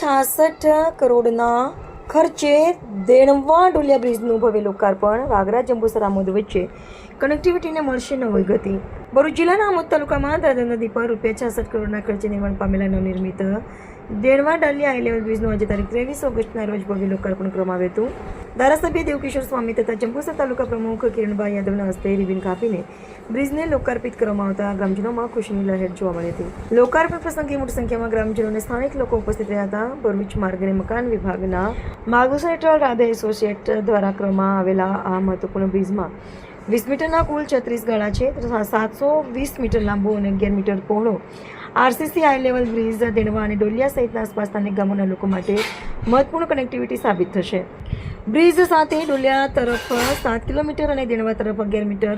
₹66 કરોડના ખર્ચે દેણવા ડોલિયા બ્રિજનું ભવ્ય લોકાર્પણ। વાગરા જંબુસર આમોદ વચ્ચે કનેક્ટિવિટીને મળશે નવી ગતિ। ભરૂચ જિલ્લાના આમોદ તાલુકામાં દાદર નદી પર ₹66 કરોડના ખર્ચે નિર્માણ પામેલા નવનિર્મિત દેણવા ડાલિયા હાઈ લેવલ બ્રિજનું આજે તારીખ 23 ઓગસ્ટના રોજ ભવ્ય લોકાર્પણ કરવામાં આવ્યું હતું। ધારાસભ્ય દેવકિશોર સ્વામી તથા જંબુસર તાલુકા પ્રમુખ કિરણભાઈ યાદવના હસ્તે રિબિન કાપીને બ્રિજને લોકાર્પિત કરવામાં આવતા ગ્રામજનોમાં ખુશીની લહેર જોવા મળી હતી। લોકાર્પણ પ્રસંગે મોટી સંખ્યામાં ગ્રામજનો અને સ્થાનિક લોકો ઉપસ્થિત રહ્યા હતા। ભરૂચ માર્ગ અને મકાન વિભાગના માર્ગદર્શન હેઠળ રાધા એસોસિએટ દ્વારા કરવામાં આવેલા આ મહત્વપૂર્ણ બ્રિજમાં 20 મીટરના કુલ 36 ગાળા છે તથા 720 મીટર લાંબો અને 11 મીટર પહોળો આરસીસી હાઈ લેવલ બ્રિજ દેણવા અને ડોલિયા સહિતના આસપાસ સ્થાનિક ગામોના લોકો માટે મહત્વપૂર્ણ કનેક્ટિવિટી સાબિત થશે। બ્રિજ સાથે ડોલિયા તરફ 7 કિલોમીટર અને દેણવા તરફ 11 મીટર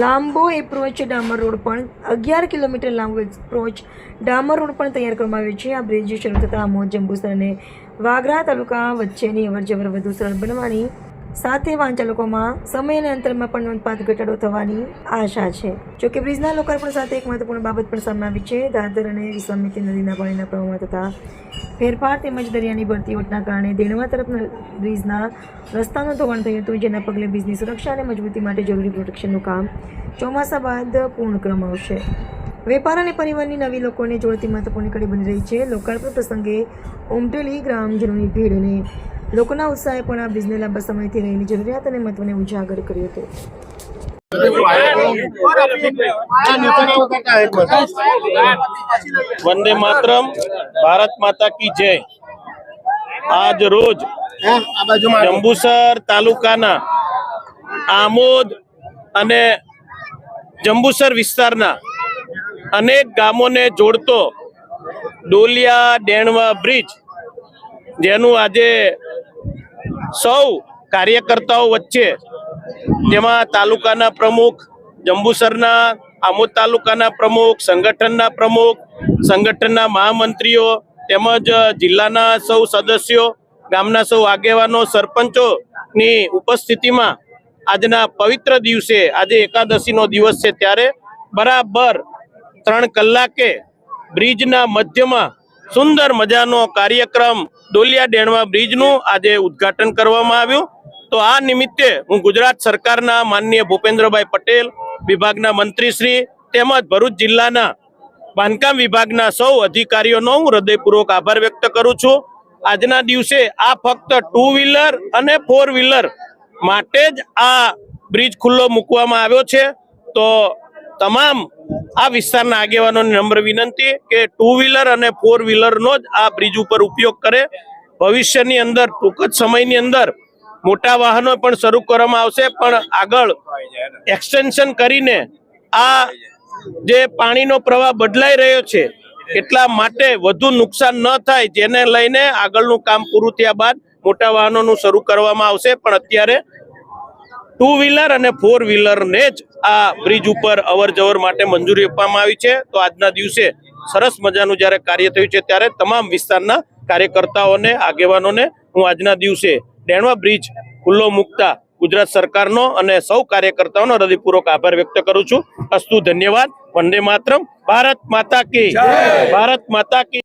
લાંબો એપ્રોચ ડામર રોડ પણ 11 કિલોમીટર લાંબો એપ્રોચ ડામર રોડ પણ તૈયાર કરવામાં આવ્યો છે। આ બ્રિજ શરૂ થતાં આમોદ જંબુસર અને વાગરા તાલુકા વચ્ચેની અવરજવર વધુ સરળ બનવાની સાથે વાહન ચાલકોમાં સમય અને અંતરમાં પણ નોંધપાત્ર ઘટાડો થવાની આશા છે। જોકે બ્રિજના લોકાર્પણ સાથે એક મહત્વપૂર્ણ બાબત પણ સામે આવી છે। દાદર અને વિશ્વામિત્રી નદીના પાણીના પ્રવાહમાં થતા ફેરફાર તેમજ દરિયાની ભરતી ઓટના કારણે દેણવા તરફ બ્રિજના રસ્તાનું ધોવાણ થયું હતું, જેના પગલે બ્રિજની સુરક્ષા અને મજબૂતી માટે જરૂરી પ્રોટેક્શનનું કામ ચોમાસા બાદ પૂર્ણ કરવામાં આવશે। વેપાર અને પરિવહનની નવી લોકોને જોડતી મહત્વપૂર્ણ કડી બની રહી છે। લોકાર્પણ પ્રસંગે ઉમટેલી ગ્રામજનોની ભીડ અને લોકોના ઉત્સાહે પણ આ બ્રિજને લાંબા સમયથી રહેલી જરૂરિયાત અને મહત્વને ઉજાગર કર્યો હતો। वंदे मातरम, भारत माता की जय। आज रोज जंबूसर तालुकाना आमोद अने जंबूसर विस्ताરના अनेक गामोने जोड़तो डोलिया डेणवा ब्रिज जेनु આજે સૌ કાર્યકર્તાઓ વચ્ચે જેમાં તાલુકાના પ્રમુખ, જંબુસરના આમોદ તાલુકાના પ્રમુખ, સંગઠનના પ્રમુખ, સંગઠનના મહામંત્રીઓ તેમજ જિલ્લાના સૌ સદસ્યો, ગામના સૌ આગેવાનો, સરપંચોની ઉપસ્થિતિમાં આજના પવિત્ર દિવસે આજે એકાદશીનો દિવસ છે ત્યારે બરાબર 3 કલાકે બ્રિજના મધ્યમાં સુંદર મજાનો કાર્યક્રમ ડોલિયા ડેણવા બ્રિજનું આજે ઉદ્ઘાટન કરવામાં આવ્યું। તો આ નિમિત્તે હું ગુજરાત સરકારના માનનીય ભૂપેન્દ્રભાઈ પટેલ, વિભાગના મંત્રીશ્રી તેમજ ભરૂચ જિલ્લાના બાંધકામ વિભાગના સૌ અધિકારીઓનો હું હૃદયપૂર્વક આભાર વ્યક્ત કરું છું। આજના દિવસે આ ફક્ત 2 વ્હીલર અને 4 વ્હીલર માટે જ આ બ્રિજ ખુલ્લો મૂકવામાં આવ્યો છે। તો તમામ આ વિસ્તારના આગેવાનોને નમ્ર વિનંતી કે 2 વ્હીલર અને 4 વ્હીલરનો જ આ બ્રિજ ઉપર ઉપયોગ કરે। ભવિષ્યની અંદર ટૂંક જ સમયની અંદર મોટા વાહનો પણ શરૂ કરવામાં આવશે, પણ આગળ એક્સટેન્શન કરીને આ જે પાણીનો પ્રવાહ બદલાઈ રહ્યો છે એટલા માટે વધુ નુકસાન ન થાય, જેને લઈને આગળનું કામ પૂરું થયા બાદ મોટા વાહનોનું શરૂ કરવામાં આવશે। પણ અત્યારે 2 વ્હીલર અને 4 વ્હીલરને જ આ બ્રિજ ઉપર અવર જવર માટે મંજૂરી આપવામાં આવી છે। તો આજના દિવસે સરસ મજાનું જ્યારે કાર્ય થયું છે ત્યારે તમામ વિસ્તારના કાર્યકર્તાઓને, આગેવાનોને હું આજના દિવસે ડેણવા બ્રિજ ખુલ્લો મૂકતા ગુજરાત સરકારનો અને સૌ કાર્યકર્તાઓનો હૃદયપૂર્વક આભાર વ્યક્ત કરું છું। અસ્તુ, ધન્યવાદ। વંદે માતરમ, ભારત માતા કી જય, ભારત માતા કી।